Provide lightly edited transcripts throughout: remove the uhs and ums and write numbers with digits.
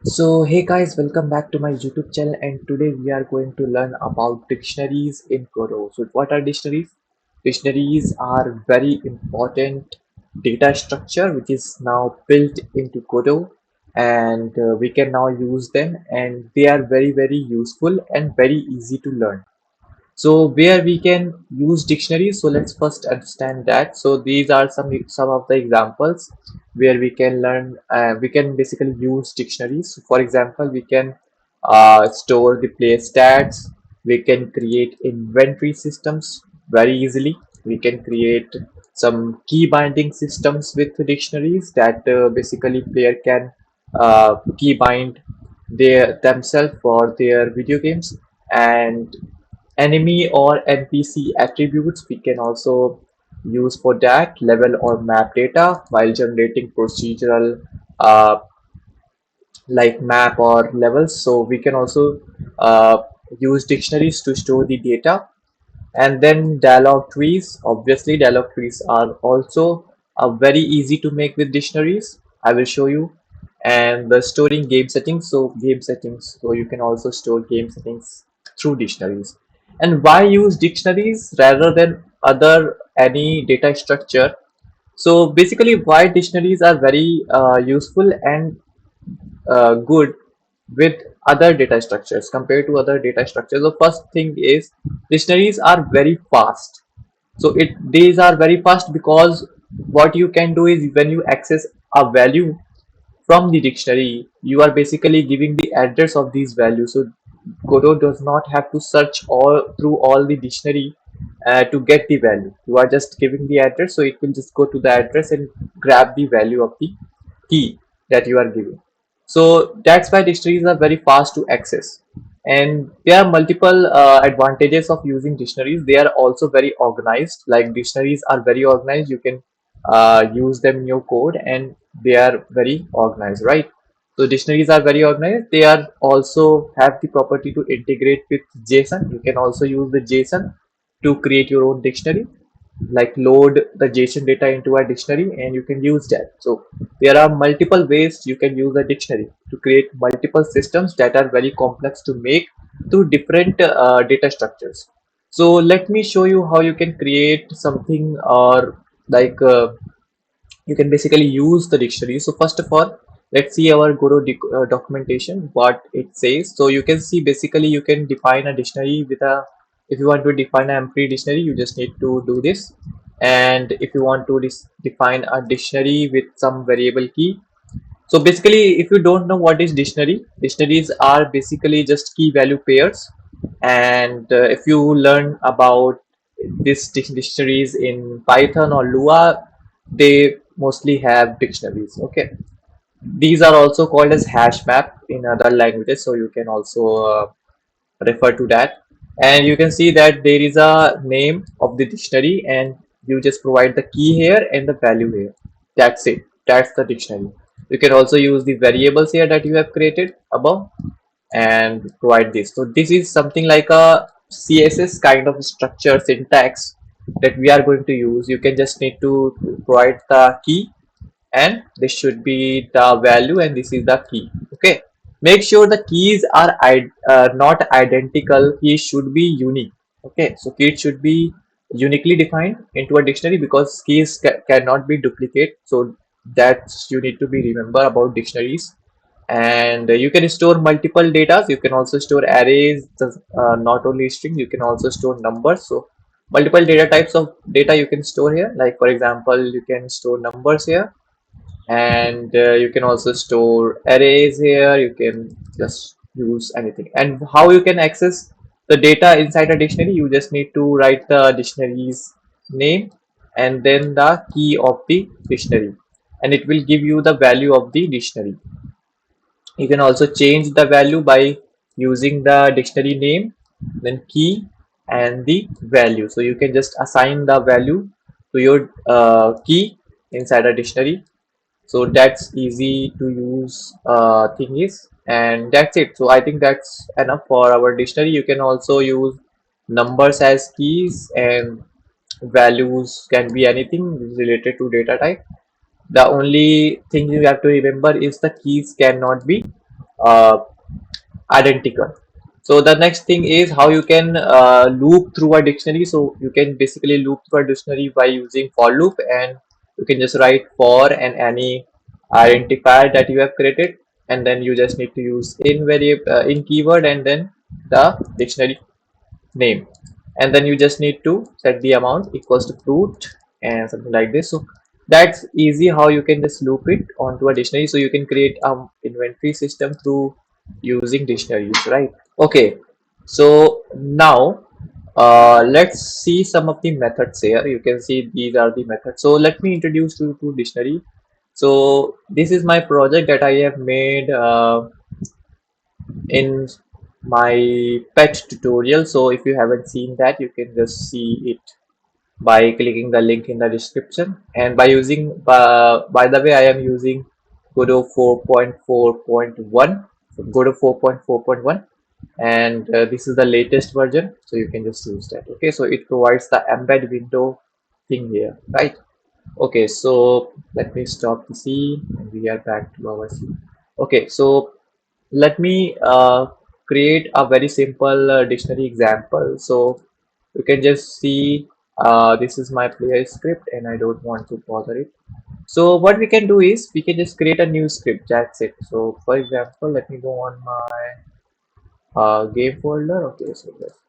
So hey guys, welcome back to my YouTube channel, and today we are going to learn about dictionaries in Godot. So what are dictionaries? Dictionaries are very important data structure which is now built into Godot, and we can now use them, and they are very useful and very easy to learn. So where we can use dictionaries, so let's first understand that. So these are some of the examples where we can learn, we can basically use dictionaries. So for example, we can store the player stats, we can create inventory systems very easily, we can create some key binding systems with dictionaries that basically player can key bind themselves for their video games, and enemy or NPC attributes we can also use for that, level or map data while generating procedural uh, like map or levels. So we can also use dictionaries to store the data. And then dialog trees, obviously dialog trees are also very easy to make with dictionaries. I will show you. And the storing game settings, so game settings, so you can also store game settings through dictionaries. And why use dictionaries rather than other any data structure? So basically why dictionaries are very useful and good with other data structures compared to other data structures. The first thing is dictionaries are very fast. So these are very fast because what you can do is when you access a value from the dictionary, you are basically giving the address of these values. So Godot does not have to search all through all the dictionary to get the value. You are just giving the address, so it will just go to the address and grab the value of the key that you are giving. So that's why dictionaries are very fast to access. And there are multiple advantages of using dictionaries. They are also very organized. Like dictionaries are very organized. You can use them in your code, and they are very organized, right? So dictionaries are very organized. They are also have the property to integrate with JSON. You can also use the JSON to create your own dictionary, like load the JSON data into a dictionary and you can use that. So there are multiple ways you can use a dictionary to create multiple systems that are very complex to make through different data structures. So let me show you how you can create something, or like you can basically use the dictionary. So first of all, let's see our Godot documentation, what it says. So you can see basically you can define a dictionary with a, if you want to define an empty dictionary, you just need to do this. And if you want to define a dictionary with some variable key, so basically if you don't know what is dictionary, dictionaries are basically just key value pairs. And if you learn about this dictionaries in Python or Lua, they mostly have dictionaries. Okay, these are also called as hash map in other languages, so you can also refer to that. And you can see that there is a name of the dictionary, and you just provide the key here and the value here. That's it, that's the dictionary. You can also use the variables here that you have created above and provide this. So this is something like a CSS kind of structure syntax that we are going to use. You can just need to provide the key, and this should be the value, and this is the key. Okay, make sure the keys are not identical. Keys should be unique. Okay, so keys should be uniquely defined into a dictionary because keys cannot be duplicate. So that's you need to be remember about dictionaries. And you can store multiple data. You can also store arrays, not only strings, you can also store numbers. So multiple data types of data you can store here, like for example you can store numbers here, and you can also store arrays here. You can just use anything. And how you can access the data inside a dictionary, you just need to write the dictionary's name and then the key of the dictionary, and it will give you the value of the dictionary. You can also change the value by using the dictionary name, then key, and the value. So you can just assign the value to your key inside a dictionary. So that's easy to use thing is, and that's it. So I think that's enough for our dictionary. You can also use numbers as keys, and values can be anything related to data type. The only thing you have to remember is the keys cannot be uh, identical. So the next thing is how you can loop through a dictionary. So you can basically loop through a dictionary by using for loop, and you can just write for and any identifier that you have created, and then you just need to use in variable in keyword and then the dictionary name, and then you just need to set the amount equals to fruit and something like this. So that's easy how you can just loop it onto a dictionary, so you can create inventory system through using dictionaries, right? Okay, so now let's see some of the methods here. You can see these are the methods. So let me introduce you to dictionary. So this is my project that I have made in my pet tutorial. So if you haven't seen that, you can just see it by clicking the link in the description, and by using by the way, I am using Godot 4.4.1. So Godot 4.4.1, and this is the latest version, so you can just use that. Okay, so it provides the embed window thing here, right? Okay, so let me stop the scene and we are back to our scene. Okay, so let me create a very simple dictionary example. So you can just see this is my player script and I don't want to bother it. So what we can do is we can just create a new script. That's it. So for example, let me go on my game folder. Okay, so let's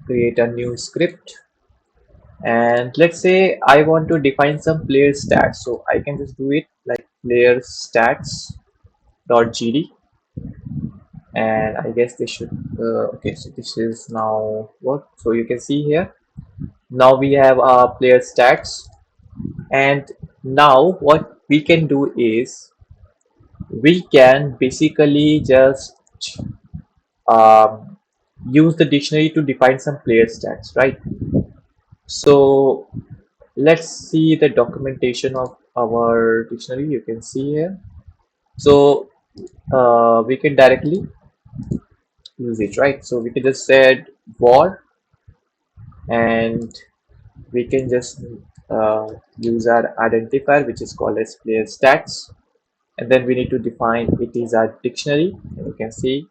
create a new script, and let's say I want to define some player stats. So I can just do it like player stats dot gd, and I guess this should okay, so this is now what, so you can see here now we have our player stats, and now what we can do is we can basically just um, use the dictionary to define some player stats, right? So let's see the documentation of our dictionary. You can see here, so we can directly use it, right? So we can just said war, and we can just uh, use our identifier, which is called as player stats, and then we need to define it is a dictionary, and you can see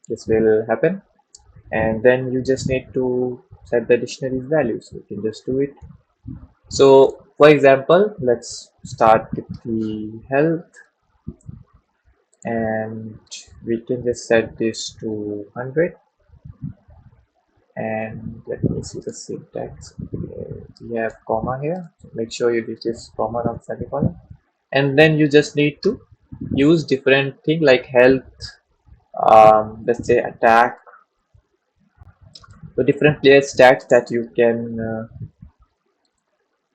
this will happen, and then you just need to set the dictionary's value, so you can just do it. So for example, let's start with the health, and we can just set this to 100, and let me see the syntax. We have comma here, so make sure you do this comma not semicolon, and then you just need to use different thing like health, let's say attack, so different player stats that you can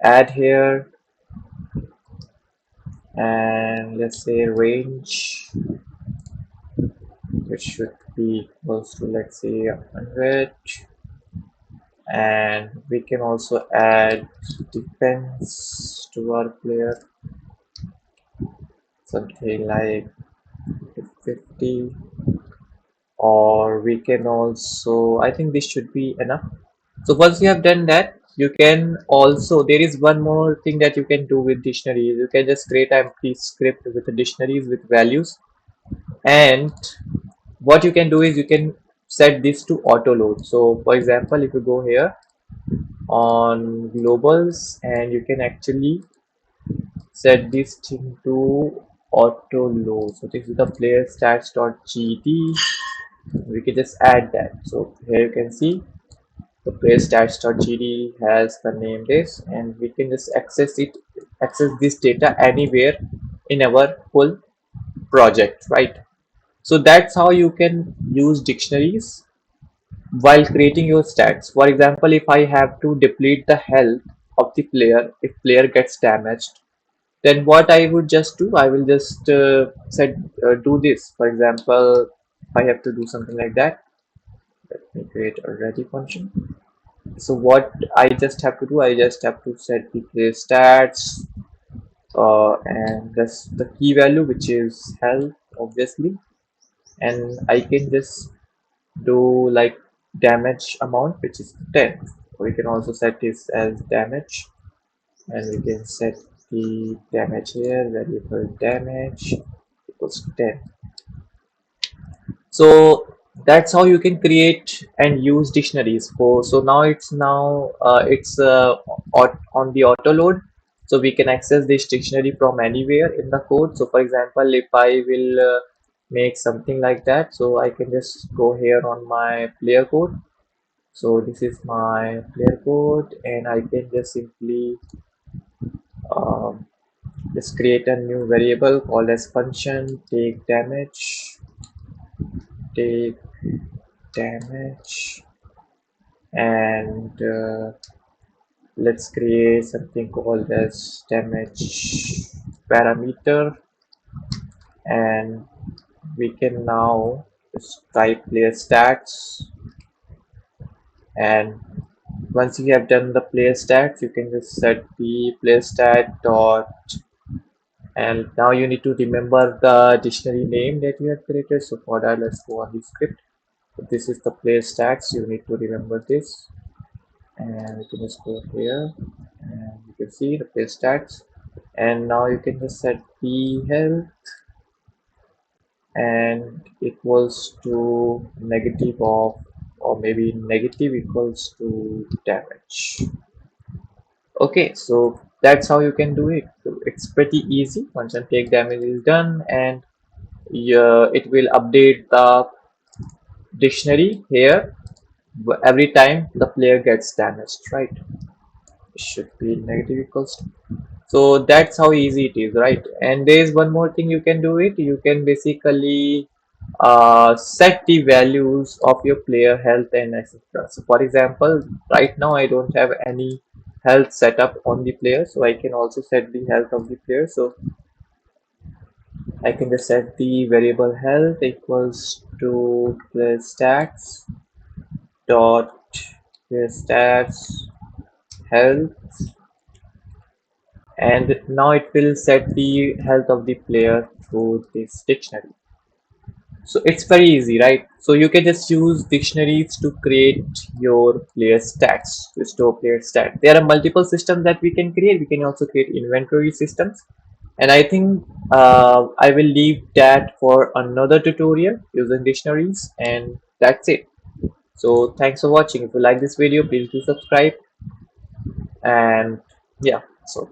add here, and let's say range, which should be equals to, let's say, 100, and we can also add defense to our player, something like 50, or we can also, I think this should be enough. So once you have done that, you can also, there is one more thing that you can do with dictionaries. You can just create an empty script with the dictionaries with values, and what you can do is you can set this to auto load. So for example, if you go here on globals, and you can actually set this thing to auto load. So this is the player stats.gd. We can just add that. So here you can see the player stats.gd has the name this, and we can just access this data anywhere in our full project, right? So that's how you can use dictionaries while creating your stats. For example, if I have to deplete the health of the player if player gets damaged, then what I would just do, I will just set do this. For example, if I have to do something like that, let me create a ready function. So what I just have to do, I just have to set the player stats, and that's the key value, which is health, obviously, and I can just do like damage amount, which is 10. We can also set this as damage, and we can set the damage here, variable damage equals to 10. So that's how you can create and use dictionaries for. So now on the auto load, so we can access this dictionary from anywhere in the code. So for example, if I will make something like that, so I can just go here on my player code. So this is my player code, and I can just simply um, just create a new variable called as function take damage, and let's create something called as damage parameter, and we can now just type player stats, and once you have done the player stats, you can just set the player stat dot, and now you need to remember the dictionary name that you have created. So for that, let's go on the script. So this is the player stats, you need to remember this, and you can just go here, and you can see the player stats, and now you can just set the health and equals to negative of, or maybe negative equals to damage. Okay, so that's how you can do it. So it's pretty easy. Once and take damage is done, and it will update the dictionary here every time the player gets damaged, right? It should be negative equals to. So that's how easy it is, right? And there is one more thing you can do it. You can basically set the values of your player health and etc. So for example, right now I don't have any health set up on the player, so I can also set the health of the player. So I can just set the variable health equals to player stats dot player stats health, and now it will set the health of the player through this dictionary. So it's very easy, right? So you can just use dictionaries to create your player stats, to store player stats. There are multiple systems that we can create. We can also create inventory systems, and I think I will leave that for another tutorial using dictionaries, and that's it. So thanks for watching. If you like this video, please do subscribe, and yeah, so